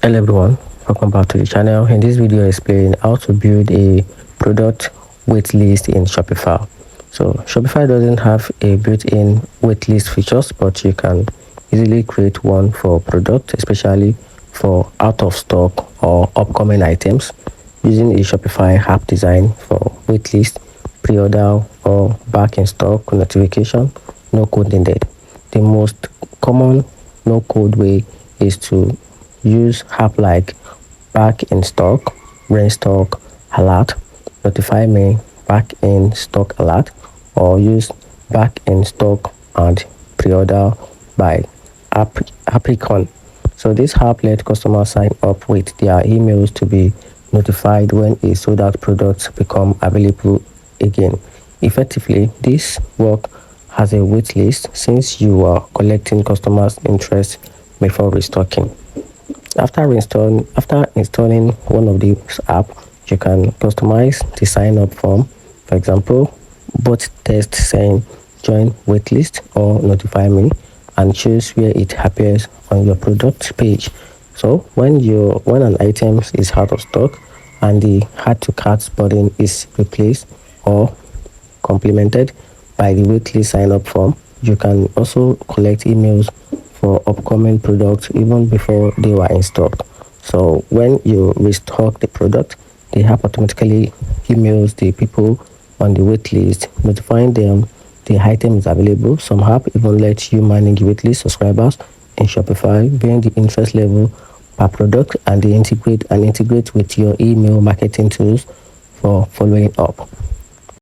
Hello everyone, welcome back to the channel. In this video I explain how to build a product waitlist in Shopify. So Shopify doesn't have a built-in waitlist features, but you can easily create one for product, especially for out of stock or upcoming items, using a Shopify app design for waitlist, pre-order or back in stock notification. No code needed. The most common no code way is to use app like back in stock, brain stock alert, notify me back in stock alert, or use back in stock and pre-order by Apricon. So this app let customers sign up with their emails to be notified when a sold out product become available again. Effectively, this work as a wait list since you are collecting customers' interest before restocking. After installing one of these apps, you can customize the sign up form. For example, both text saying join waitlist or notify me, and choose where it appears on your product page. So when an item is out of stock and the add to cart button is replaced or complemented by the waitlist sign up form, you can also collect emails for upcoming products even before they were in stock. So when you restock the product, the app automatically emails the people on the waitlist, notifying them the item is available. Some app even lets you manage waitlist subscribers in Shopify, being the interest level per product, and they integrate with your email marketing tools for following up.